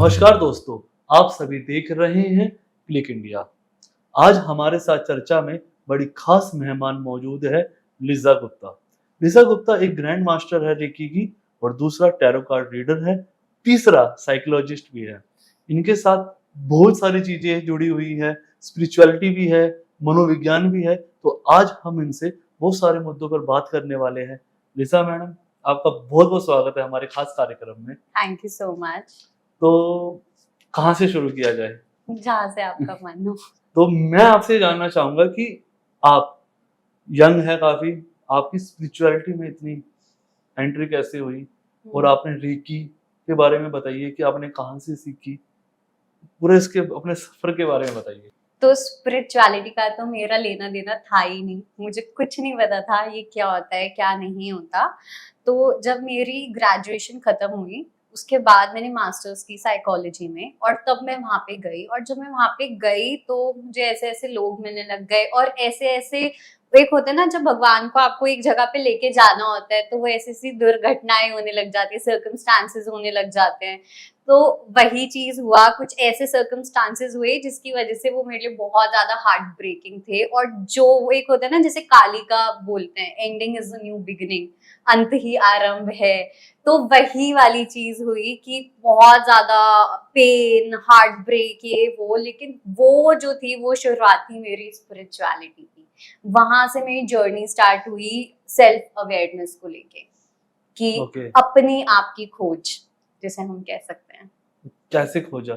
नमस्कार दोस्तों, आप सभी देख रहे हैं क्लिक इंडिया। आज हमारे साथ चर्चा में बड़ी खास मेहमान मौजूद है लिज़ा गुप्ता। लिज़ा गुप्ता एक ग्रैंड मास्टर है रेकी की और दूसरा टैरो कार्ड रीडर है, तीसरा साइकोलॉजिस्ट भी है। इनके साथ बहुत सारी चीजें जुड़ी हुई है, स्पिरिचुअलिटी भी है, मनोविज्ञान भी है। तो आज हम इनसे बहुत सारे मुद्दों पर बात करने वाले हैं। लिज़ा मैडम, आपका बहुत बहुत स्वागत है हमारे खास कार्यक्रम में। Thank you so much. तो कहाँ से शुरू किया जाए? जहाँ से आपका मन हो। तो मैं आपसे जानना चाहूंगा कि आप यंग है काफी, आपकी स्पिरिचुअलिटी में इतनी एंट्री कैसे हुई और आपने रेकी के बारे में बताइए कि आपने कहाँ से सीखी, पूरे इसके अपने सफर के बारे में बताइए। तो स्पिरिचुअलिटी का तो मेरा लेना देना था ही नहीं, मुझे कुछ नहीं पता था ये क्या होता है क्या नहीं होता। तो जब मेरी ग्रेजुएशन खत्म हुई उसके बाद मैंने मास्टर्स की साइकोलॉजी में, और तब मैं वहां पे गई। और जब मैं वहां पे गई तो मुझे ऐसे ऐसे लोग मिलने लग गए, और ऐसे ऐसे एक होता है ना, जब भगवान को आपको एक जगह पे लेके जाना होता है तो वो ऐसी ऐसी दुर्घटनाएं होने लग जाती है, सर्कमस्टांसेस होने लग जाते हैं। तो वही चीज हुआ, कुछ ऐसे सर्कमस्टांसेस हुए जिसकी वजह से वो मेरे लिए बहुत ज्यादा हार्ट ब्रेकिंग थे। और जो एक होता है ना, जैसे काली का बोलते हैं, ending is the new beginning, अंत ही आरंभ है। तो वही वाली चीज हुई कि बहुत ज्यादा पेन, हार्ट ब्रेक, ये वो। लेकिन वो जो थी वो शुरुआत थी मेरी स्पिरिचुअलिटी की। वहां से मेरी जर्नी स्टार्ट हुई सेल्फ अवेयरनेस को लेके, कि अपनी आप की खोज जिसे हम कह सकते हैं। कैसे खोजा,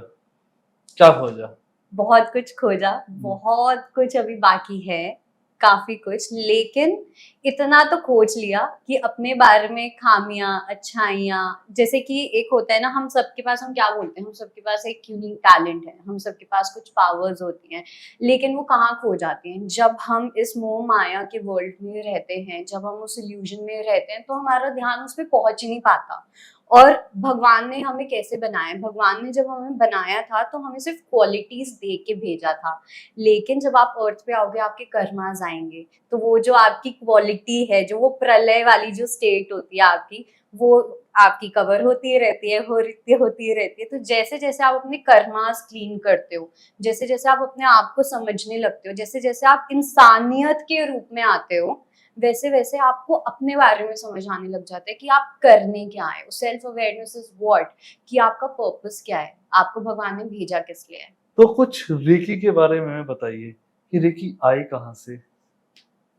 क्या खोजा? बहुत कुछ खोजा, बहुत कुछ अभी बाकी है, काफी कुछ। लेकिन इतना तो खोज लिया कि अपने बारे में खामियां, अच्छाइयां, जैसे कि एक होता है ना, हम सबके पास, हम क्या बोलते हैं, हम सबके पास एक यूनिक टैलेंट है, हम सबके पास कुछ पावर्स होती हैं। लेकिन वो कहाँ खो जाती हैं? जब हम इस मोह माया के वर्ल्ड में रहते हैं, जब हम उस इल्यूजन में रहते हैं, तो हमारा ध्यान उस पर पहुंच ही नहीं पाता। और भगवान ने हमें कैसे बनाया? भगवान ने जब हमें बनाया था तो हमें सिर्फ क्वालिटीज दे के भेजा था। लेकिन जब आप अर्थ पे आओगे, आपके कर्मास आएंगे, तो वो जो आपकी क्वालिटी है, जो वो प्रलय वाली जो स्टेट होती है आपकी, वो आपकी कवर होती रहती है, होती रहती है। तो जैसे जैसे आप अपने कर्मास क्लीन करते हो, जैसे जैसे आप अपने आप को समझने लगते हो, जैसे जैसे आप इंसानियत के रूप में आते हो, वैसे वैसे आपको अपने बारे में समझ आने लग जाता है कि आप करने क्या है। सेल्फ अवेयरनेस इज व्हाट, कि आपका पर्पस क्या है, आपको भगवान ने भेजा किस लिए है। तो कुछ रेकी के बारे में बताइए कि रेकी आई कहाँ से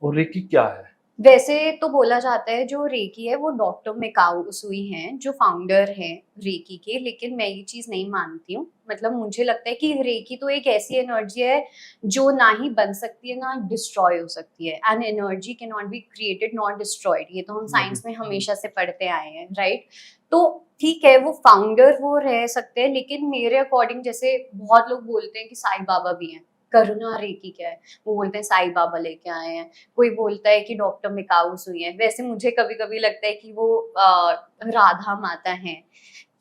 और रेकी क्या है? वैसे तो बोला जाता है जो रेकी है वो डॉक्टर मेकाओ उसुई हैं, जो फाउंडर हैं रेकी के। लेकिन मैं ये चीज नहीं मानती हूँ। मतलब मुझे लगता है कि रेकी तो एक ऐसी एनर्जी है जो ना ही बन सकती है ना डिस्ट्रॉय हो सकती है। An energy can not be created not destroyed, ये तो हम साइंस में हमेशा से पढ़ते आए हैं, राइट? तो ठीक है, वो फाउंडर वो रह सकते हैं, लेकिन मेरे अकॉर्डिंग, जैसे बहुत लोग बोलते हैं कि साईं बाबा भी हैं, करुणा रेकी क्या है, वो बोलते हैं साईं बाबा लेके आए हैं। कोई बोलता है कि डॉक्टर मिकाउस हुई है। वैसे मुझे कभी कभी लगता है कि वो राधा माता है,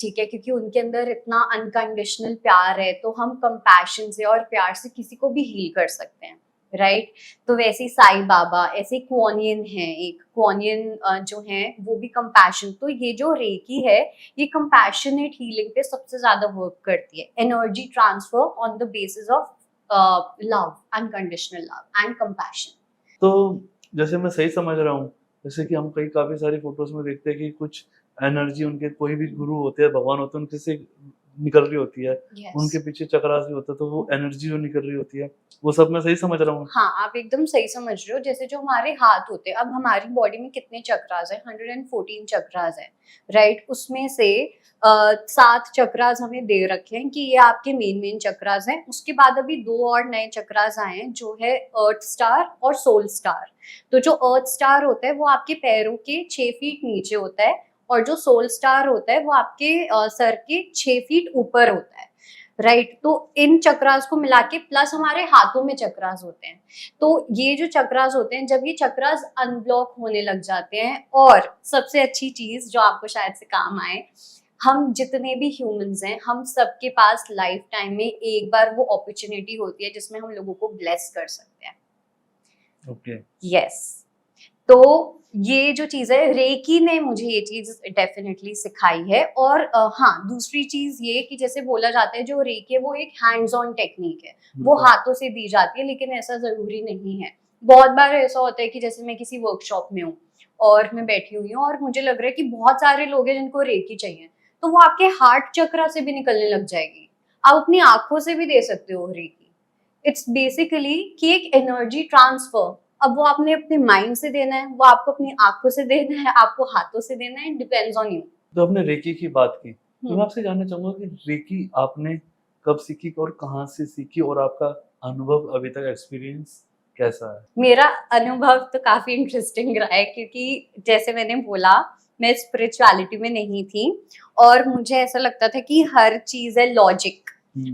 ठीक है, क्योंकि उनके अंदर इतना अनकंडीशनल प्यार है। तो हम कंपैशन से और प्यार से किसी को भी हील कर सकते हैं, राइट? तो वैसे साईं बाबा, ऐसे क्वानियन है, एक क्वानियन जो है वो भी कंपैशन। तो ये जो रेकी है, ये कंपैशनेट हीलिंग पे सबसे ज्यादा वर्क करती है। Energy transfer on the basis of love, unconditional love and compassion. तो जैसे मैं सही समझ रहा हूँ, जैसे कि हम कई काफी सारी फोटोज में देखते हैं कि कुछ एनर्जी उनके कोई भी गुरु होते हैं, भगवान होते हैं, उनके से निकल रही होती है। Yes. उनके पीछे चक्रास भी होता है, तो वो एनर्जी जो निकल रही होती है, वो सब मैं सही समझ रहा हूँ? हाँ, आप एकदम सही समझ रहे हो। जैसे जो हमारे हाथ होते हैं, अब हमारी बॉडी में कितने चक्रास हैं? 114 चक्रास हैं, राइट? उसमें से 7 चक्रास हमें दे रखे हैं कि ये आपके मेन चक्रास हैं। उसके बाद अभी 2 और नए चक्रास आए हैं, जो है अर्थ स्टार और सोल स्टार। तो जो अर्थ स्टार होता है वो आपके पैरों के 6 फीट नीचे होता है, और जो सोल स्टार होता है वो आपके सर के 6 फीट ऊपर होता है, राइट? तो इन चक्रास को मिला के प्लस हमारे हाथों में चक्रास होते हैं। तो ये जो चक्रास होते हैं, जब ये चक्रास अनब्लॉक होने लग जाते हैं, और सबसे अच्छी चीज जो आपको शायद से काम आए, हम जितने भी ह्यूमंस हैं, हम सबके पास लाइफ टाइम में एक बार वो अपॉर्चुनिटी होती है जिसमें हम लोगों को ब्लेस कर सकते हैं। ओके। यस। तो ये जो चीज है, रेकी ने मुझे ये चीज डेफिनेटली सिखाई है। और हाँ, दूसरी चीज ये कि जैसे बोला जाता है जो रेकी है वो एक हैंड्स ऑन टेक्निक है, वो हाथों से दी जाती है, लेकिन ऐसा जरूरी नहीं है। बहुत बार ऐसा होता है कि जैसे मैं किसी वर्कशॉप में हूँ और मैं बैठी हुई हूँ और मुझे लग रहा है कि बहुत सारे लोग हैं जिनको रेकी चाहिए, तो वो आपके हार्ट चक्रा से भी निकलने लग जाएगी। आप अपनी आंखों से भी दे सकते हो रेकी। इट्स बेसिकली कि एक एनर्जी ट्रांसफर। अब वो आपने अपने माइंड से देना है, वो आपको अपनी आंखों से देना है, आपको हाथों से देना है, डिपेंड्स ऑन यू। तो आपने रेकी की बात की, तो मैं आपसे जानना चाहूंगा कि रेकी आपने कब सीखी और कहाँ से सीखी और आपका अनुभव अभी तक एक्सपीरियंस कैसा है? मेरा अनुभव तो काफी इंटरेस्टिंग रहा है, क्योंकि जैसे मैंने बोला, मैं स्पिरिचुअलिटी में नहीं थी और मुझे ऐसा लगता था कि हर चीज है लॉजिक,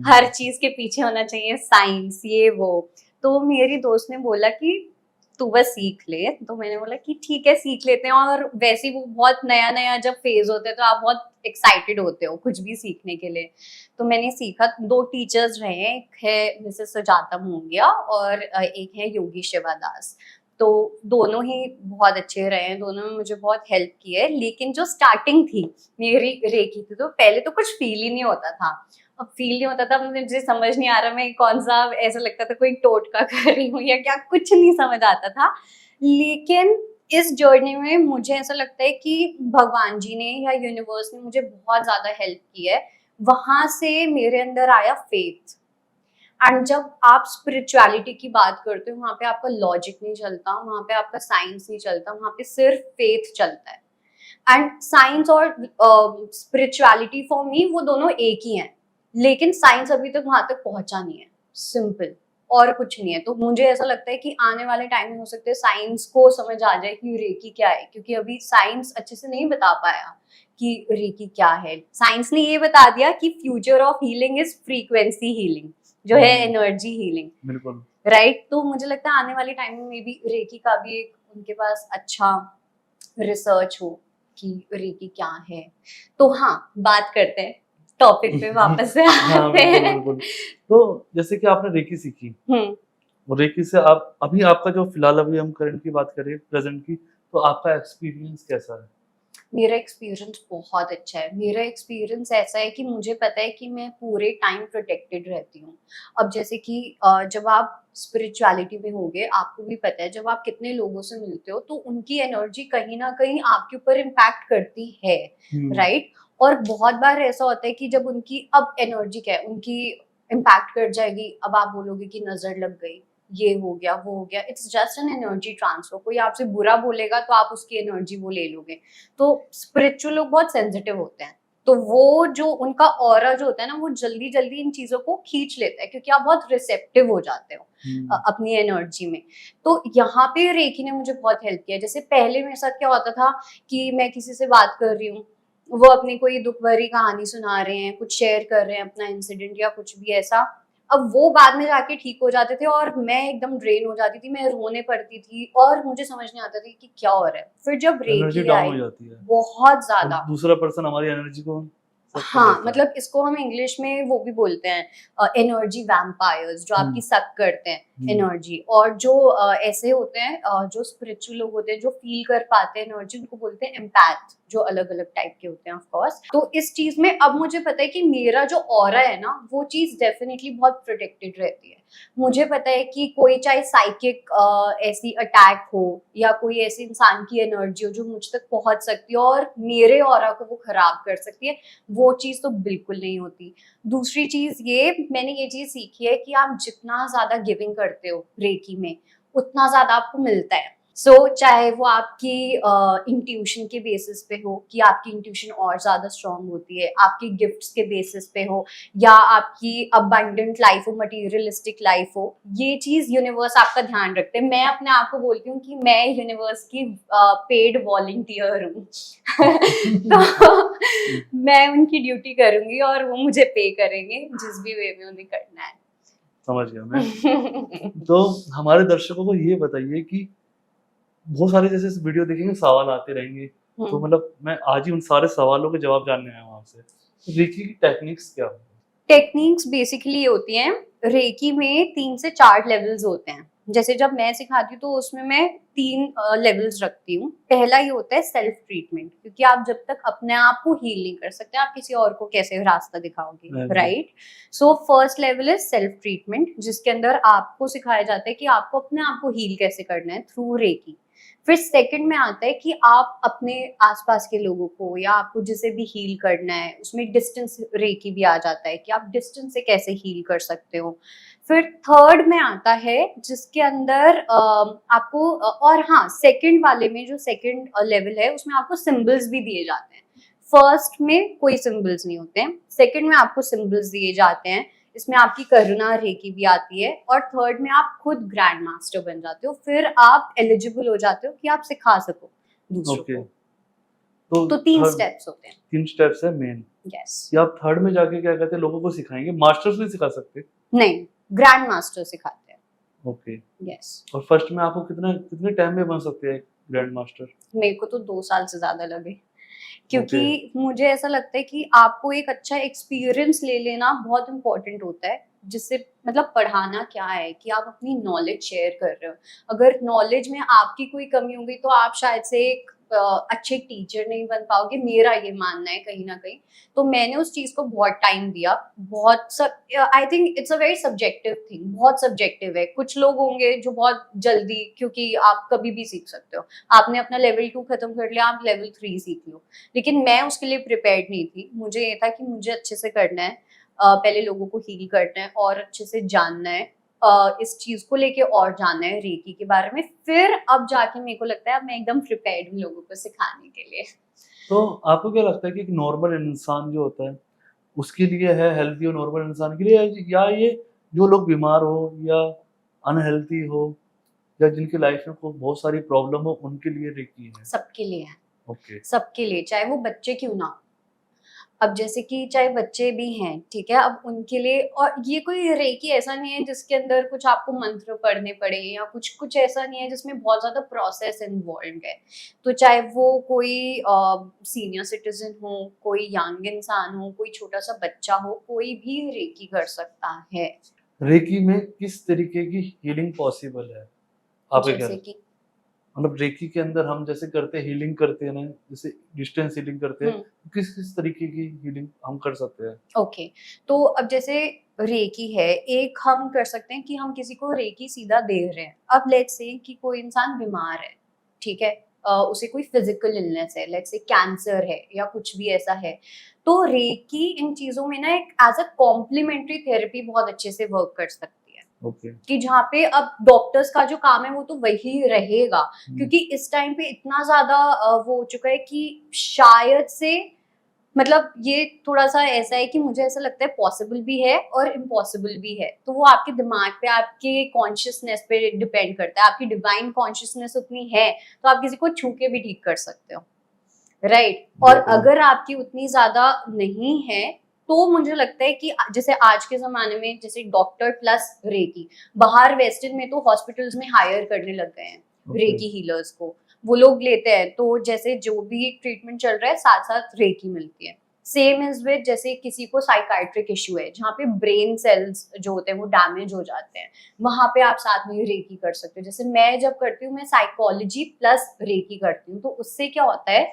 हर चीज के पीछे होना चाहिए साइंस, ये वो। तो मेरी दोस्त ने बोला कि तू बस सीख ले, तो मैंने बोला कि ठीक है सीख लेते हैं। और वैसे ही वो बहुत नया नया जब फेज होता है तो आप बहुत एक्साइटेड होते हो कुछ भी सीखने के लिए। तो मैंने सीखा, 2 टीचर्स रहे हैं, एक है मिसेस सुजाता मोंगिया और एक है योगी शिवादास। तो दोनों ही बहुत अच्छे रहे हैं, दोनों ने मुझे बहुत हेल्प की है। लेकिन जो स्टार्टिंग थी मेरी रेकी थी, तो पहले तो कुछ फील ही नहीं होता था। अब फील नहीं होता था, मुझे समझ नहीं आ रहा मैं कौन सा, ऐसा लगता था कोई टोटका कर रही हूँ या क्या, कुछ नहीं समझ आता था। लेकिन इस जर्नी में मुझे ऐसा लगता है कि भगवान जी ने या यूनिवर्स ने मुझे बहुत ज्यादा हेल्प की है। वहां से मेरे अंदर आया फेथ। एंड जब आप स्पिरिचुअलिटी की बात करते हो, वहां पे आपका लॉजिक नहीं चलता, वहां पे आपका साइंस नहीं चलता, वहां पे सिर्फ फेथ चलता है। एंड साइंस और स्पिरिचुअलिटी फॉर मी वो दोनों एक ही हैं, लेकिन साइंस अभी तक वहां तक पहुंचा नहीं है। सिंपल, और कुछ नहीं है। तो मुझे ऐसा लगता है कि आने वाले टाइम में हो सकता है साइंस को समझ आ जाए कि रेकी क्या है, क्योंकि अभी साइंस अच्छे से नहीं बता पाया कि रेकी क्या है। साइंस ने ये बता दिया कि future of healing is frequency healing, जो है एनर्जी हीलिंग। बिल्कुल। राइट, तो मुझे लगता है आने वाले टाइम में भी रेकी का भी एक उनके पास अच्छा रिसर्च हो कि रेकी क्या है। तो हाँ, बात करते हैं टॉपिक पे वापस से हाँ आते बिल्कुल हैं। बिल्कुल। तो जैसे कि आपने रेकी सीखी, और रेकी से आप अभी आपका जो फिलहाल अभी हम करंट की बात करें, प्रेजेंट की, तो आपका एक्सपीरियंस कैसा है? मेरा एक्सपीरियंस बहुत अच्छा है। मेरा एक्सपीरियंस ऐसा है कि मुझे पता है कि मैं पूरे टाइम प्रोटेक्टेड रहती हूँ। अब जैसे कि जब आप स्पिरिचुअलिटी में होगे, आपको भी पता है जब आप कितने लोगों से मिलते हो तो उनकी एनर्जी कहीं ना कहीं आपके ऊपर इम्पैक्ट करती है, राइट। और बहुत बार ऐसा होता है कि जब उनकी अब एनर्जी क्या है, उनकी इम्पैक्ट कर जाएगी, अब आप बोलोगे कि नजर लग गई, ये हो गया, वो हो गया। It's just an energy transfer. कोई आपसे बुरा बोलेगा तो आप उसकी एनर्जी वो ले लोगे। तो स्पिरिचुअल लोग बहुत सेंसिटिव होते हैं, तो वो जो उनका ऑरा जो होता है ना, वो जल्दी जल्दी इन चीजों को खींच लेता है, क्योंकि आप बहुत रिसेप्टिव हो जाते हो अपनी एनर्जी में। तो यहाँ पे रेकी ने मुझे बहुत हेल्प किया। जैसे पहले मेरे साथ क्या होता था कि मैं किसी से बात कर रही हूँ, वो अपनी कोई दुख भरी कहानी सुना रहे हैं, कुछ शेयर कर रहे हैं अपना इंसिडेंट या कुछ भी ऐसा। अब वो बाद में जाके ठीक हो जाते थे और मैं एकदम ड्रेन हो जाती थी, मैं रोने पड़ती थी और मुझे समझ नहीं आता था कि क्या हो रहा है। फिर जब एनर्जी रेकी डाउन आई, हो जाती है बहुत और ज्यादा। दूसरा पर्सन हमारी एनर्जी को suck कर हाँ, लेता है। मतलब इसको हम इंग्लिश में वो भी बोलते हैं एनर्जी वैम्पायर्स, जो आपकी सक करते हैं एनर्जी। और जो ऐसे होते हैं जो स्पिरिचुअल लोग होते हैं, जो फील कर पाते हैं एनर्जी, उनको बोलते हैं एम्पैथ, जो अलग अलग टाइप के होते हैं ऑफ कोर्स। तो इस चीज में अब मुझे पता है कि मेरा जो ऑरा है ना, वो चीज डेफिनेटली बहुत प्रोटेक्टेड रहती है। मुझे पता है कि कोई चाहे साइकिक ऐसी अटैक हो या कोई ऐसे इंसान की एनर्जी हो जो मुझ तक पहुंच सकती है और मेरे ऑरा को वो खराब कर सकती है, वो चीज तो बिल्कुल नहीं होती। दूसरी चीज मैंने ये चीज सीखी है कि आप जितना ज्यादा गिविंग करते हो रेकी में, उतना ज्यादा आपको मिलता है। सो चाहे वो आपकी इंट्यूशन के बेसिस पे हो कि आपकी इंट्यूशन और ज्यादा स्ट्रांग होती है, आपकी गिफ्ट्स के बेसिस पे हो, या आपकी अबंडेंट लाइफ हो, मटीरियलिस्टिक लाइफ हो, ये चीज यूनिवर्स आपका ध्यान रखते हैं। मैं अपने आप को बोलती हूँ कि मैं यूनिवर्स की पेड वॉलंटियर हूँ। तो मैं उनकी ड्यूटी करूंगी और वो मुझे पे करेंगे जिस भी वे में उन्हें करना है। समझ गया मैं। तो हमारे दर्शकों को ये बताइए कि बहुत सारे जैसे इस वीडियो देखेंगे सवाल आते रहेंगे, तो मतलब मैं आज ही उन सारे सवालों के जवाब जानने आया हूँ आपसे। तो रेकी की टेक्निक्स क्या होती टेक्निक्स बेसिकली होती हैं, रेकी में 3 से 4 लेवल्स होते हैं, जैसे जब मैं सिखाती हूँ तो उसमें मैं 3 लेवल्स रखती हूँ। पहला ये होता है सेल्फ ट्रीटमेंट, क्योंकि आप जब तक अपने आप को हील नहीं कर सकते, आप किसी और को कैसे रास्ता दिखाओगे, Agree. Right? So first level is self treatment, जिसके अंदर आपको सिखाया जाता है कि आपको अपने आप को हील कैसे करना है थ्रू रेकी। फिर सेकंड में आता है कि आप अपने आसपास के लोगों को या आपको जिसे भी हील करना है, उसमें डिस्टेंस रेकी भी आ जाता है कि आप डिस्टेंस से कैसे हील कर सकते हो। फिर थर्ड में आता है जिसके अंदर आपको और हाँ, सेकंड वाले में जो सेकंड लेवल है उसमें आपको सिंबल्स भी दिए जाते हैं। फर्स्ट में कोई सिंबल्स नहीं होते हैं, सेकंड में आपको सिंबल्स दिए जाते हैं, इसमें आपकी करुणा रेकी भी आती है, और थर्ड में आप खुद ग्रैंड मास्टर बन जाते हो, फिर आप एलिजिबल हो जाते हो कि आप सिखा सको दूसरों ओके, को। तो 3 थर्ड स्टेप्स होते हैं। 3 स्टेप्स है मेन। यस। या आप थर्ड में जाके क्या कहते हैं, लोगों को सिखाएंगे, मास्टर्स नहीं सिखा सकते? नहीं, ग्रैंड मास्टर सिखाते हैं। ओके। यस। और फर्स्ट में आपको कितना कितने टाइम में बन सकते हैं ग्रैंड मास्टर? मेरे को तो 2 साल से ज्यादा लगे, क्योंकि ओके। मुझे ऐसा लगता है कि आपको एक अच्छा एक्सपीरियंस ले लेना बहुत इंपॉर्टेंट होता है, जिससे मतलब पढ़ाना क्या है कि आप अपनी नॉलेज शेयर कर रहे हो। अगर नॉलेज में आपकी कोई कमी होगी तो आप शायद से एक अच्छे टीचर नहीं बन पाओगे, मेरा ये मानना है कहीं ना कहीं। तो मैंने उस चीज को बहुत टाइम दिया, बहुत सब, I think it's a very subjective thing, बहुत सब्जेक्टिव है। कुछ लोग होंगे जो बहुत जल्दी, क्योंकि आप कभी भी सीख सकते हो, आपने अपना लेवल 2 खत्म कर लिया, आप लेवल 3 सीख लो, लेकिन मैं उसके लिए प्रिपेयर्ड नहीं थी। मुझे ये था कि मुझे अच्छे से करना है, पहले लोगों को हील करना है और अच्छे से जानना है, इस चीज को लेके और जानना है रेकी के बारे में, फिर अब जाके मेरे को लगता है अब मैं एकदम प्रिपेयर्ड हूँ लोगों को सिखाने के लिए। तो आपको क्या लगता है कि एक नॉर्मल इंसान जो होता है उसके लिए है हेल्थी, और नॉर्मल इंसान के लिए, या ये जो लोग बीमार हो या अनहेल्थी हो या जिनकी लाइफ में बहुत सारी प्रॉब्लम हो उनके लिए रेकी है? सबके लिए है, ओके। सबके लिए, चाहे वो बच्चे क्यों ना हो। अब जैसे कि चाहे बच्चे भी हैं, ठीक है, अब उनके लिए, और ये कोई रेकी ऐसा नहीं है जिसके अंदर कुछ आपको मंत्र पढ़ने पड़े, या कुछ कुछ ऐसा नहीं है जिसमें बहुत ज्यादा प्रोसेस इन्वॉल्व है। तो चाहे वो कोई सीनियर सिटीजन हो, कोई यंग इंसान हो, कोई छोटा सा बच्चा हो, कोई भी रेकी कर सकता है। रेकी में किस तरीके की हीलिंग पॉसिबल है आपके जैसे ख्याल? कि मतलब रेकी के अंदर हम जैसे करते हैं, हीलिंग करते हैं ना, जैसे डिस्टेंस हीलिंग करते हैं, तो किस किस तरीके की हीलिंग हम कर सकते हैं? ओके, तो अब जैसे रेकी है, एक हम कर सकते हैं कि हम किसी को रेकी सीधा दे रहे हैं। अब लेट्स से कि कोई इंसान बीमार है, ठीक है, उसे कोई फिजिकल इलनेस है, लेट्स से कैंसर है या कुछ भी ऐसा है, तो रेकी इन चीजों में ना एक एज अ कॉम्प्लीमेंट्री थेरेपी बहुत अच्छे से वर्क कर सकती है। ओके। कि जहाँ पे अब डॉक्टर्स का जो काम है वो तो वही रहेगा, क्योंकि इस टाइम पे इतना ज्यादा वो हो चुका है कि शायद से, मतलब ये थोड़ा सा ऐसा है कि मुझे ऐसा लगता है पॉसिबल भी है और इम्पॉसिबल भी है। तो वो आपके दिमाग पे, आपके कॉन्शियसनेस पे डिपेंड करता है। आपकी डिवाइन कॉन्शियसनेस उतनी है तो आप किसी को छू के भी ठीक कर सकते हो, राइट? और बिल्कुल। अगर आपकी उतनी ज्यादा नहीं है तो मुझे लगता है कि जैसे आज के जमाने में जैसे डॉक्टर प्लस रेकी, बाहर वेस्टर्न में तो हॉस्पिटल्स में हायर करने लग गए हैं ओके। रेकी हीलर्स को, वो लोग लेते हैं। तो जैसे जो भी ट्रीटमेंट चल रहा है साथ साथ रेकी मिलती है। सेम इज विद जैसे किसी को साइकाइट्रिक इशू है जहाँ पे ब्रेन सेल्स जो होते हैं वो डैमेज हो जाते हैं, वहां पे आप साथ में रेकी कर सकते हो। जैसे मैं जब करती हूँ, मैं साइकोलॉजी प्लस रेकी करती हूँ, तो उससे क्या होता है,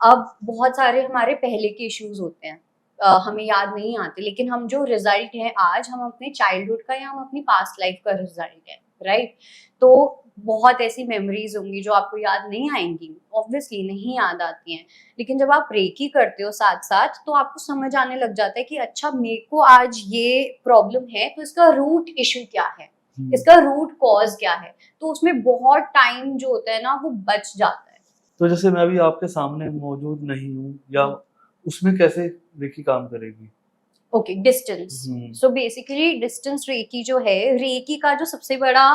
अब बहुत सारे हमारे पहले के इश्यूज होते हैं, हमें याद नहीं आते, लेकिन हम जो रिजल्ट है आज, हम अपने चाइल्डहुड का या हम अपनी पास्ट लाइफ का रिजल्ट है, राइट? तो बहुत ऐसी मेमोरीज होंगी जो आपको याद नहीं आएंगी, ऑब्वियसली नहीं याद आती हैं, लेकिन जब आप रेकी करते हो साथ साथ तो आपको समझ आने लग जाता है कि अच्छा मेरे को आज ये प्रॉब्लम है, तो इसका रूट इशू क्या है, इसका रूट कॉज क्या है, तो उसमें बहुत टाइम जो होता है ना वो बच जाता है। तो जैसे मैं अभी आपके सामने मौजूद नहीं हूँ, या उसमें कैसे रेकी काम करेगी? Okay, distance. So basically distance reiki जो है, रेकी का जो सबसे बड़ा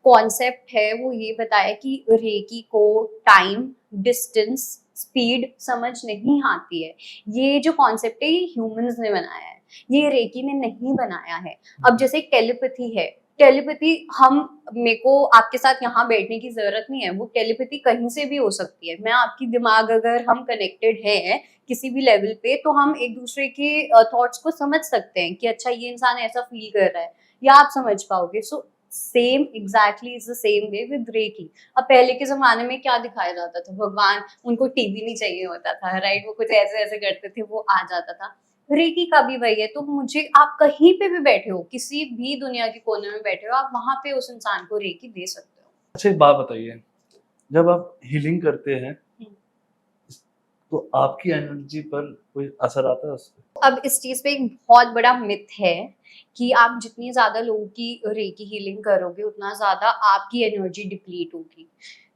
कॉन्सेप्ट है वो ये बताया कि रेकी को टाइम, डिस्टेंस, स्पीड समझ नहीं आती है। ये जो कॉन्सेप्ट है ये ह्यूमंस ने बनाया है, ये रेकी ने नहीं बनाया है। अब जैसे टेलीपैथी है, टेलीपैथी हम, मेरे को आपके साथ यहाँ बैठने की जरूरत नहीं है, वो टेलीपैथी कहीं से भी हो सकती है। मैं आपकी दिमाग, अगर हम कनेक्टेड हैं किसी भी लेवल पे, तो हम एक दूसरे के थॉट्स को समझ सकते हैं कि अच्छा ये इंसान ऐसा फील कर रहा है, या आप समझ पाओगे। So same exactly is the same way with reiki. अब पहले के जमाने में क्या दिखाया जाता था, भगवान उनको टीवी नहीं चाहिए होता था, राइट, वो कुछ ऐसे ऐसे करते थे, वो आ जाता था। रेकी का भी वही है। तो मुझे, आप कहीं पे भी बैठे हो, किसी भी दुनिया के कोने में बैठे हो, आप वहां पे उस इंसान को रेकी दे सकते हो। अच्छा एक बात बताइए, जब आप हीलिंग करते हैं तो आपकी एनर्जी पर कोई असर आता है उससे? अब इस चीज पे एक बहुत बड़ा मिथ है कि आप जितनी ज्यादा लोगों की रेकी हीलिंग करोगे उतना ज्यादा आपकी एनर्जी डिप्लीट होगी।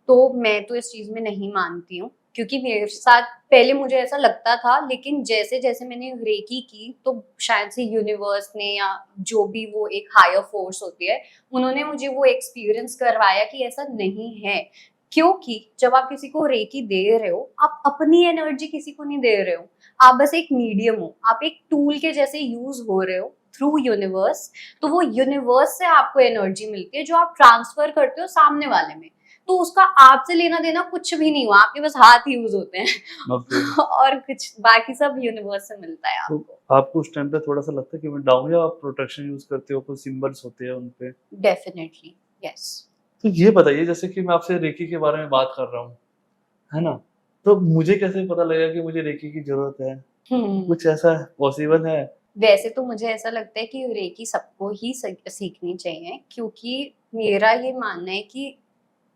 तो मैं तो इस चीज में नहीं मानती हूँ, क्योंकि मेरे साथ पहले मुझे ऐसा लगता था, लेकिन जैसे जैसे मैंने रेकी की तो शायद से यूनिवर्स ने या जो भी वो एक हायर फोर्स होती है, उन्होंने मुझे वो एक्सपीरियंस करवाया कि ऐसा नहीं है। क्योंकि जब आप किसी को रेकी दे रहे हो, आप अपनी एनर्जी किसी को नहीं दे रहे हो, आप बस एक मीडियम हो, आप एक टूल के जैसे यूज हो रहे हो थ्रू यूनिवर्स। तो वो यूनिवर्स से आपको एनर्जी मिलती है जो आप ट्रांसफर करते हो सामने वाले में। तो उसका आपसे लेना देना कुछ भी नहीं हुआ, आपके बस हाथ यूज होते हैं और कुछ बाकी सब यूनिवर्स से मिलता है आपको। तो आपको उस टाइम पे थोड़ा सा लगता है कि मैं डाउन, या आप प्रोटेक्शन यूज करते हो, कुछ सिंबल्स होते हैं उन पे? Definitely yes. तो ये बताइए, जैसे कि मैं आपसे रेकी के बारे में बात कर रहा हूँ, है ना? तो मुझे कैसे पता लगेगा कि मुझे रेकी की जरूरत है? कुछ ऐसा पॉसिबल है? वैसे तो मुझे ऐसा लगता है कि रेकी सबको ही सीखनी चाहिए, क्योंकि मेरा ये मानना है कि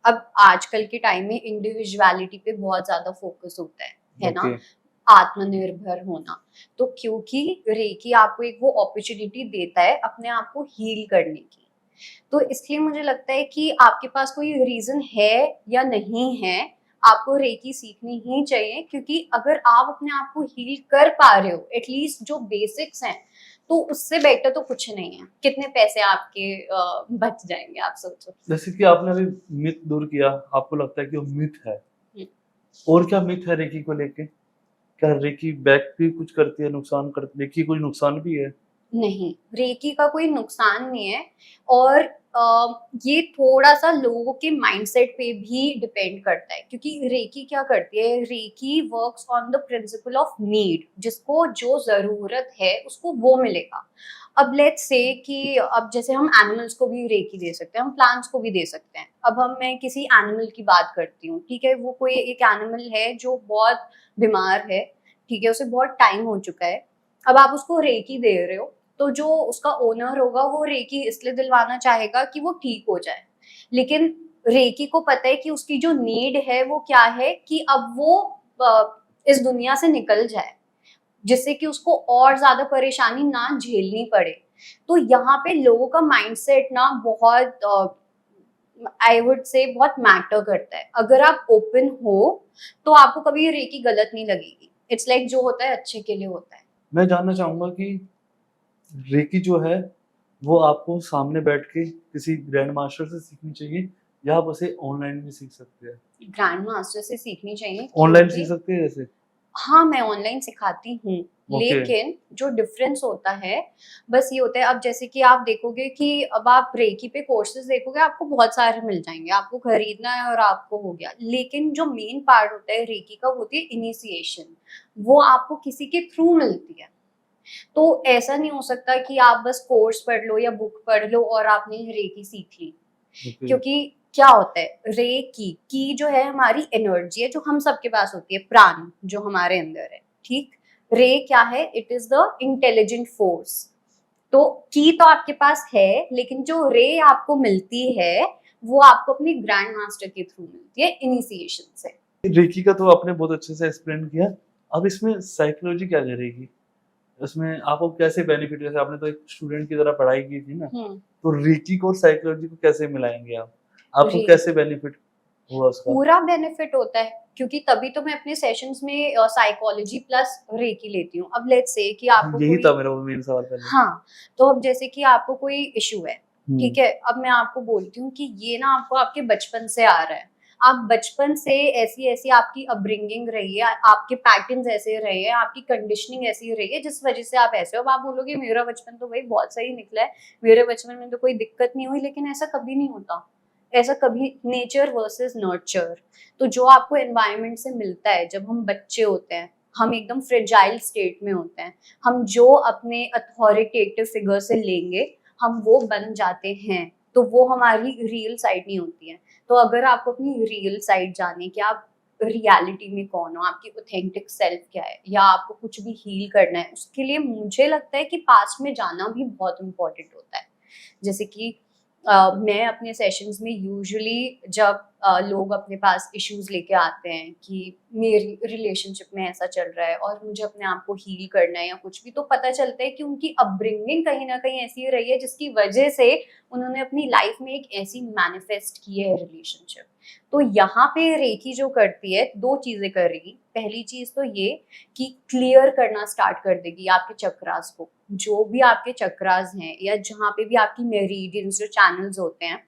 अब आजकल के टाइम में इंडिविजुअलिटी पे बहुत ज्यादा फोकस होता है ना, ओके। आत्मनिर्भर होना। तो क्योंकि रेकी आपको एक वो अपॉर्चुनिटी देता है अपने आप को हील करने की। तो इसलिए मुझे लगता है कि आपके पास कोई रीजन है या नहीं है, आपको रेकी सीखनी ही चाहिए, क्योंकि अगर आप अपने आप को हील कर पा रहे हो एटलीस्ट जो बेसिक्स हैं, तो उससे बेटर तो कुछ नहीं है। कितने पैसे आपके बच जाएंगे, आप सोचो। जैसे कि आपने अभी मिथ दूर किया, आपको लगता है कि वो मिथ है, और क्या मिथ है रेकी को लेके? क्या रेकी बैक भी कुछ करती है, नुकसान करती है? रेकी कोई नुकसान भी है? नहीं, रेकी का कोई नुकसान नहीं है। और ये थोड़ा सा लोगों के माइंडसेट पे भी डिपेंड करता है, क्योंकि रेकी क्या करती है, reiki works on the principle of need. जिसको जो जरूरत है उसको वो मिलेगा। अब लेट्स से कि अब जैसे हम एनिमल्स को भी रेकी दे सकते हैं, हम प्लांट्स को भी दे सकते हैं। अब मैं किसी एनिमल की बात करती हूँ, ठीक है, वो कोई एक एनिमल है जो बहुत बीमार है, ठीक है, उसे बहुत टाइम हो चुका है। अब आप उसको रेकी दे रहे हो, तो जो उसका ओनर होगा वो रेकी इसलिए दिलवाना चाहेगा कि वो ठीक हो जाए। लेकिन रेकी को पता है कि उसकी जो नीड है वो क्या है, कि अब वो इस दुनिया से निकल जाए, जिससे कि उसको और ज्यादा परेशानी ना झेलनी पड़े। तो यहाँ पे लोगों का माइंडसेट ना बहुत आई वुड से बहुत मैटर करता है। अगर आप ओपन हो तो आपको कभी रेकी गलत नहीं लगेगी। इट्स लाइक जो होता है अच्छे के लिए होता है। मैं जानना चाहूंगा कि रेकी जो है वो आपको सामने बैठ के किसी ग्रैंड मास्टर से सीखनी चाहिए, या आप उसे ऑनलाइन भी सीख सकते हैं? ग्रैंड मास्टर से सीखनी चाहिए, ऑनलाइन क्योंकि सीख सकते हैं जैसे? हाँ, मैं ऑनलाइन सिखाती हूँ। ओके। लेकिन जो डिफरेंस होता है बस ये होता है, अब जैसे कि आप देखोगे कि अब आप रेकी पे कोर्सेज देखोगे, आपको बहुत सारे मिल जाएंगे, आपको खरीदना है और आपको हो गया। लेकिन जो मेन पार्ट होता है रेकी का, होती है इनिशिएशन। वो आपको किसी के थ्रू मिलती है। तो ऐसा नहीं हो सकता कि आप बस कोर्स पढ़ लो या बुक पढ़ लो और आपने रेकी सीख ली। ओके। क्योंकि क्या होता है, रे की जो है हमारी एनर्जी है, जो हम सबके पास होती है, प्राण जो हमारे अंदर है, ठीक। रे क्या है, it is the intelligent force. तो की तो आपके पास है, लेकिन जो रे आपको मिलती है वो आपको अपनी ग्रैंड मास्टर के थ्रू मिलती है, इनिशिएशन से। रेकी का तो आपने बहुत अच्छे से एक्सप्लेन किया। अब इसमें साइकोलॉजी क्या करेगी? उसमें आपको कैसे बेनिफिट, जैसे आपने तो एक स्टूडेंट की तरह पढ़ाई की थी ना, तो रेकी को और साइकोलॉजी को कैसे मिलाएंगे आप? आपको कैसे बेनिफिट हुआ उसका? पूरा बेनिफिट होता है, क्योंकि तभी तो मैं अपने सेशंस में साइकोलॉजी प्लस रेकी लेती हूँ। अब लेट्स से कि आपको यही कोई, था मेरा मेन सवाल पहले। हाँ, तो अब जैसे कि आपको कोई इशू है, ठीक है, अब मैं आपको बोलती हूँ कि ये ना आपको आपके बचपन से आ रहा है। आप बचपन से ऐसी ऐसी आपकी अपब्रिंगिंग रही है, आपके पैटर्न्स ऐसे रहे हैं, आपकी कंडीशनिंग ऐसी रही है, जिस वजह से आप ऐसे हो। अब आप बोलोगे मेरा बचपन तो भाई बहुत सही निकला है, मेरे बचपन में तो कोई दिक्कत नहीं हुई, लेकिन ऐसा कभी नहीं होता। ऐसा कभी, नेचर वर्सेस नर्चर। तो जो आपको एनवायरनमेंट से मिलता है, जब हम बच्चे होते हैं, हम एकदम फ्रेजाइल स्टेट में होते हैं, हम जो अपने अथॉरिटेटिव फिगर से लेंगे हम वो बन जाते हैं। तो वो हमारी रियल साइड नहीं होती है। तो अगर आपको अपनी रियल साइड जाननी है कि आप रियलिटी में कौन हो, आपकी ऑथेंटिक सेल्फ क्या है, या आपको कुछ भी हील करना है, उसके लिए मुझे लगता है कि पास्ट में जाना भी बहुत इम्पोर्टेंट होता है। जैसे कि मैं अपने सेशंस में यूजुअली जब लोग अपने पास इश्यूज लेके आते हैं कि मेरी रिलेशनशिप में ऐसा चल रहा है और मुझे अपने आप को हील करना है या कुछ भी, तो पता चलता है कि उनकी अपब्रिंगिंग कहीं ना कहीं ऐसी रही है जिसकी वजह से उन्होंने अपनी लाइफ में एक ऐसी मैनिफेस्ट की है रिलेशनशिप। तो यहाँ पे रेकी जो करती है, दो चीजें करेगी। पहली चीज तो ये कि क्लियर करना स्टार्ट कर देगी आपके चक्रास को, जो भी आपके चक्रास हैं या जहाँ पे भी आपकी मेरिडियंस जो चैनल्स होते हैं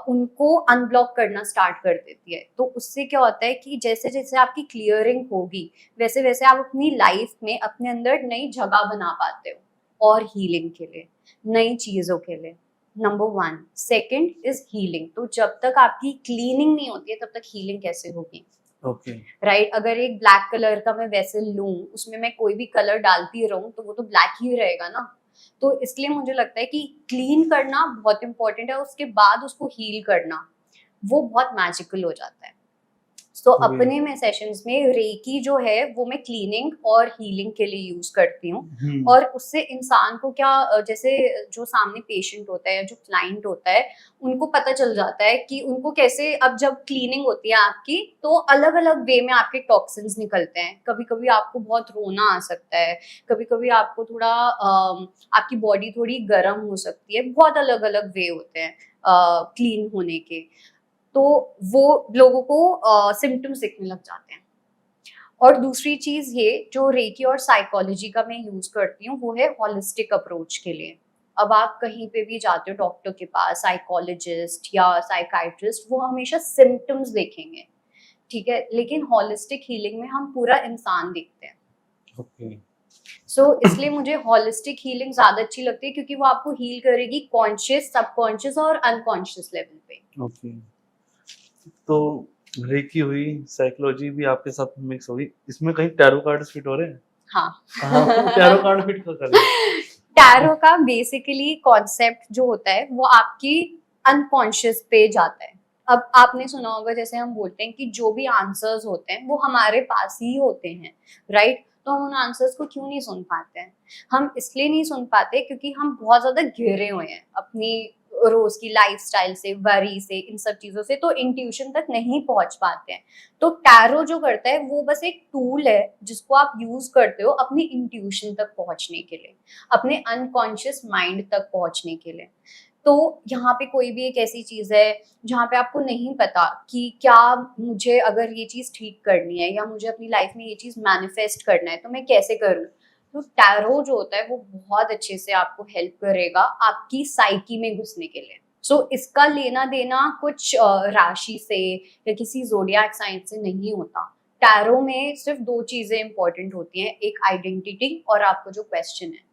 उनको अनब्लॉक करना स्टार्ट कर देती है। तो उससे क्या होता है कि जैसे जैसे आपकी क्लियरिंग होगी वैसे वैसे आप अपनी लाइफ में अपने अंदर नई जगह बना पाते हो और हीलिंग के लिए, नई चीजों के लिए। नंबर 1। Second is healing. तो जब तक आपकी क्लीनिंग नहीं होती है तब तक हीलिंग कैसे होगी? ओके। राइट। अगर एक ब्लैक कलर का मैं वेसल लूं, उसमें मैं कोई भी कलर डालती रहूं तो वो तो ब्लैक ही रहेगा ना। तो इसलिए मुझे लगता है कि क्लीन करना बहुत इंपॉर्टेंट है, उसके बाद उसको हील करना वो बहुत मैजिकल हो जाता है। So okay. अपने में सेशंस में रेकी जो है वो मैं क्लीनिंग और हीलिंग के लिए यूज करती हूँ। और उससे इंसान को क्या जैसे जो सामने पेशेंट होता है या जो क्लाइंट होता है उनको पता चल जाता है कि उनको कैसे, अब जब क्लीनिंग होती है आपकी तो अलग अलग वे में आपके टॉक्सिन्स निकलते हैं। कभी कभी आपको बहुत रोना आ सकता है, कभी कभी आपको थोड़ा आपकी बॉडी थोड़ी गर्म हो सकती है, बहुत अलग अलग वे होते हैं क्लीन होने के। तो वो लोगों को सिम्टम्स दिखने लग जाते हैं। और दूसरी चीज ये जो रेकी और साइकोलॉजी का मैं यूज करती हूँ वो है हॉलिस्टिक अप्रोच के लिए। अब आप कहीं पे भी जाते हो डॉक्टर के पास, साइकोलॉजिस्ट या साइकाइट्रिस्ट, वो हमेशा सिम्टम्स देखेंगे, ठीक है, लेकिन हॉलिस्टिक हीलिंग में हम पूरा इंसान देखते हैं। ओके। इसलिए मुझे हॉलिस्टिक हीलिंग ज्यादा अच्छी लगती है क्योंकि वो आपको हील करेगी कॉन्शियस, सबकॉन्शियस और अनकॉन्शियस लेवल पे। ओके। तो रेकी हुई, साइकोलॉजी भी आपके साथ मिक्स होगी, इसमें कहीं टैरो कार्ड्स फिट हो रहे हैं? हाँ। हाँ, टैरो कार्ड फिट कर रहे हैं। टैरो का बेसिकली कॉन्सेप्ट जो होता है वो आपकी अनकॉन्शियस पे जाता है। अब आपने सुना होगा, जैसे हम बोलते हैं कि जो भी आंसर्स होते हैं वो हमारे पास ही होते हैं, राइट। तो हम उन आंसर्स को क्यों नहीं सुन पाते हैं? हम इसलिए नहीं सुन पाते क्योंकि हम बहुत ज्यादा घिरे हुए हैं अपनी रोज की लाइफस्टाइल से, वरी से, इन सब चीजों से, तो इंट्यूशन तक नहीं पहुंच पाते हैं। तो टैरो जो करता है वो बस एक टूल है जिसको आप यूज करते हो अपनी इंट्यूशन तक पहुंचने के लिए, अपने अनकॉन्शियस माइंड तक पहुंचने के लिए। तो यहाँ पे कोई भी एक ऐसी चीज है जहाँ पे आपको नहीं पता कि क्या मुझे अगर ये चीज ठीक करनी है या मुझे अपनी लाइफ में ये चीज मैनिफेस्ट करना है तो मैं कैसे करूँ, तो टैरो जो होता है वो बहुत अच्छे से आपको हेल्प करेगा आपकी साइकी में घुसने के लिए। इसका लेना देना कुछ राशि से या किसी जोडियाक साइन से नहीं होता। टैरो में सिर्फ दो चीजें इंपॉर्टेंट होती हैं, एक आइडेंटिटी और आपको जो क्वेश्चन है।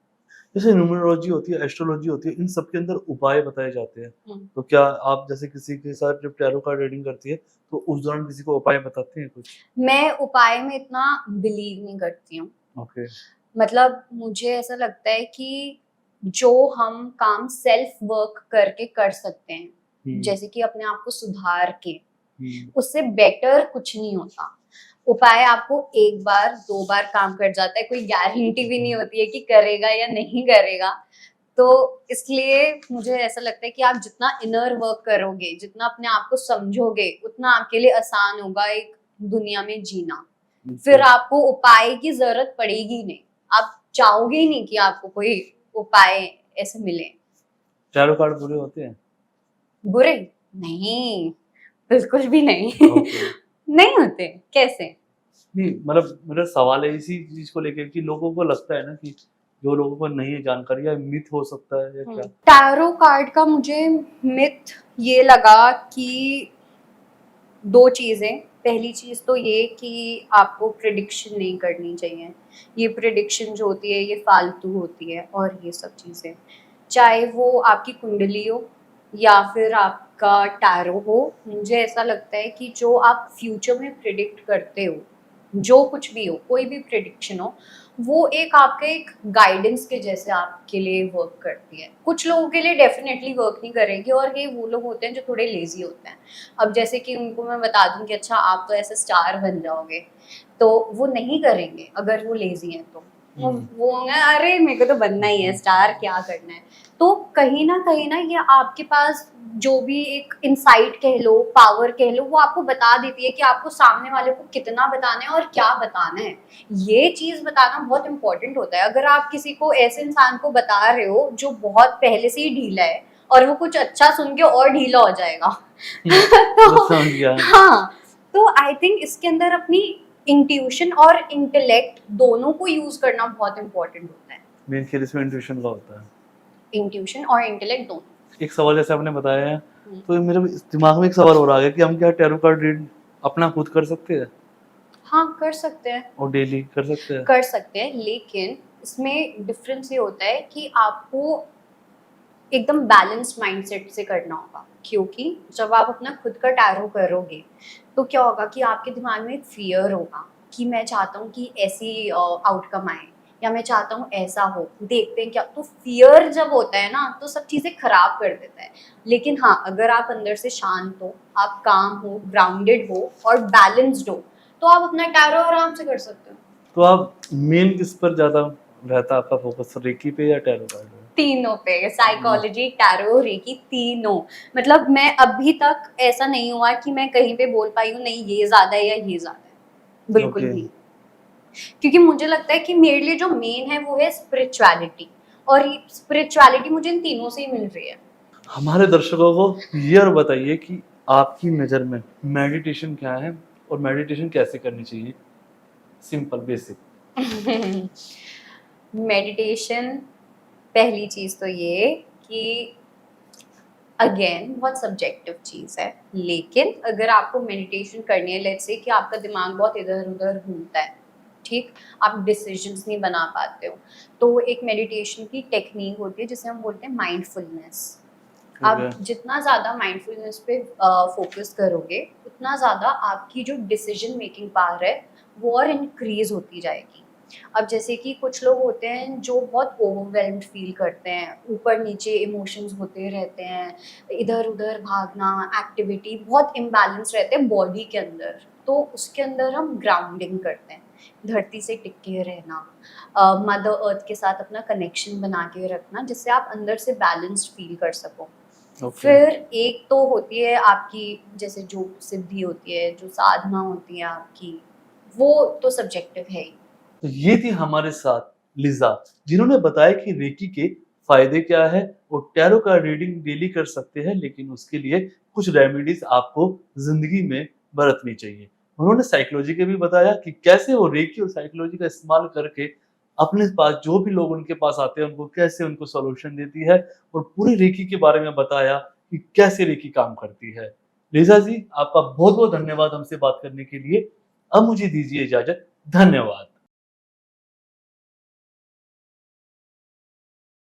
जैसे न्यूमरोलॉजी होती है, एस्ट्रोलॉजी होती है, इन सब के अंदर उपाय बताए जाते हैं। तो क्या आप जैसे किसी के साथ जब टैरो कार्ड रीडिंग करती है तो उस दौरान किसी को उपाय बताते हैं कुछ? मैं उपाय में इतना बिलीव नहीं करती हूँ। ओके। मतलब मुझे ऐसा लगता है कि जो हम काम सेल्फ वर्क करके कर सकते हैं, जैसे कि अपने आप को सुधार के, उससे बेटर कुछ नहीं होता। उपाय आपको एक बार दो बार काम कर जाता है, कोई गारंटी भी नहीं होती है कि करेगा या नहीं करेगा। तो इसलिए मुझे ऐसा लगता है कि आप जितना इनर वर्क करोगे, जितना अपने आप को समझोगे, उतना आपके लिए आसान होगा एक दुनिया में जीना। फिर आपको उपाय की जरूरत पड़ेगी नहीं, आप चाहोगे ही नहीं कि आपको कोई उपाय ऐसे मिले। टैरो कार्ड बुरे होते हैं? बुरे नहीं, बिल्कुल भी नहीं। नहीं होते, कैसे? नहीं, मतलब मेरा सवाल है इसी चीज को लेकर कि लोगों को लगता है ना कि जो लोगों को नहीं है जानकारी, या मिथ हो सकता है या क्या? टैरो कार्ड का मुझे मिथ ये लगा कि दो चीजें। पहली चीज तो ये कि आपको प्रिडिक्शन नहीं करनी चाहिए। ये प्रिडिक्शन जो होती है ये फालतू होती है, और ये सब चीजें चाहे वो आपकी कुंडली हो या फिर आपका टैरो हो, मुझे ऐसा लगता है कि जो आप फ्यूचर में प्रिडिक्ट करते हो, जो कुछ भी हो, कोई भी प्रिडिक्शन हो, वो एक आपके एक गाइडेंस के जैसे आपके लिए वर्क करती है। कुछ लोगों के लिए डेफिनेटली वर्क नहीं करेगी, और ये वो लोग होते हैं जो थोड़े लेजी होते हैं। अब जैसे कि उनको मैं बता दूं कि अच्छा आप तो ऐसे स्टार बन जाओगे, तो वो नहीं करेंगे अगर वो लेजी हैं तो। वो होंगे अरे मेरे को तो बनना ही है स्टार, क्या करना है। तो कहीं ना ये आपके पास जो भी एक इंसाइट कह लो, पावर कह लो, वो आपको बता देती है कि आपको सामने वाले को कितना बताना है और क्या बताना है। ये चीज बताना बहुत इंपॉर्टेंट होता है। अगर आप किसी को ऐसे इंसान को बता रहे हो जो बहुत पहले से ही ढीला है, और वो कुछ अच्छा सुन के और ढीला हो जाएगा वो तो समझ गया। हाँ, तो आई थिंक इसके अंदर अपनी इंट्यूशन और इंटेलेक्ट दोनों को यूज करना बहुत इंपॉर्टेंट होता है। मेन खेल इसमें इंट्यूशन का होता है। इंट्यूशन और इंटेलेक्ट दोनों। एक सवाल जैसे आपने बताया है, हम्म। तो मेरे दिमाग में एक सवाल और आ गया कि हम क्या टैरो कार्ड रीड अपना खुद कर सकते हैं हाँ, कर सकते हैं। और डेली कर सकते हैं? कर सकते हैं, लेकिन इसमें डिफरेंस ये होता है कि आपको एकदम बैलेंस्ड माइंडसेट से करना होगा। क्योंकि जब आप अपना खुद का टैरो करोगे तो क्या होगा कि आपके दिमाग में एक फियर होगा कि मैं चाहता हूँ कि ऐसी आउटकम आए, या मैं चाहता हूँ ऐसा हो, देखते हैं क्या। तो फियर जब होता है ना तो सब चीज़ें खराब कर देता है। लेकिन हाँ, अगर आप अंदर से शांत हो, आप काम हो, ग्राउंडेड हो और बैलेंस्ड हो, तो आप अपना टैरो आराम से कर सकते हो। तो आप मेन किस पर ज्यादा रहता है आपका फोकस, रेकी पे या टैरो कार्ड पे? तीनों पे, साइकोलॉजी, टैरो, रेकी, तीनों। मतलब मैं अभी तक ऐसा नहीं हुआ कि मैं कहीं पे बोल पाई हूँ नहीं ये ज्यादा है या ये ज्यादा है, बिल्कुल ओके। भी। क्योंकि मुझे लगता है कि मेरे लिए जो मेन है वो है स्पिरिचुअलिटी, और स्पिरिचुअलिटी मुझे इन तीनों से ही मिल रही है। हमारे दर्शकों को ये और बताइए कि आपकी नज़र में मेडिटेशन क्या है और मेडिटेशन कैसे करनी चाहिए? Simple basic. मेडिटेशन, पहली चीज तो ये कि अगेन बहुत सब्जेक्टिव चीज है, लेकिन अगर आपको मेडिटेशन करनी है, लेट्स से कि आपका दिमाग बहुत इधर उधर घूमता है, ठीक, आप डिसीजंस नहीं बना पाते हो, तो एक मेडिटेशन की टेक्निक होती है जिसे हम बोलते हैं माइंडफुलनेस। आप जितना ज़्यादा माइंडफुलनेस पे फोकस करोगे, उतना ज़्यादा आपकी जो डिसीजन मेकिंग पावर है वो और इंक्रीज होती जाएगी। अब जैसे कि कुछ लोग होते हैं जो बहुत ओवरवेल्म्ड फील करते हैं, ऊपर नीचे इमोशंस होते रहते हैं, इधर उधर भागना, एक्टिविटी बहुत इम्बैलेंस रहते हैं बॉडी के अंदर। तो उसके अंदर हम ग्राउंडिंग करते हैं, धरती से टिक के रहना, मदर अर्थ के साथ अपना कनेक्शन बना के रखना, जिससे आप अंदर से बैलेंस्ड फील कर सको। फिर एक तो होती है आपकी जैसे जो सिद्धि होती है, जो साधना होती है आपकी, वो तो सब्जेक्टिव है ही। तो ये थी हमारे साथ लिजा, जिन्होंने बताया कि रेकी के फायदे क्या है और टैरो का रीडिंग डेली कर सकते हैं, लेकिन उसके लिए कुछ रेमेडीज आपको जिंदगी में बरतनी चाहिए। उन्होंने साइकोलॉजी के भी बताया कि कैसे वो रेकी और साइकोलॉजी का इस्तेमाल करके अपने पास जो भी लोग उनके पास आते हैं उनको कैसे उनको सॉल्यूशन देती है, और पूरी रेकी के बारे में बताया कि कैसे रेकी काम करती है। लिजा जी, आपका बहुत बहुत धन्यवाद हमसे बात करने के लिए। अब मुझे दीजिए इजाजत। धन्यवाद।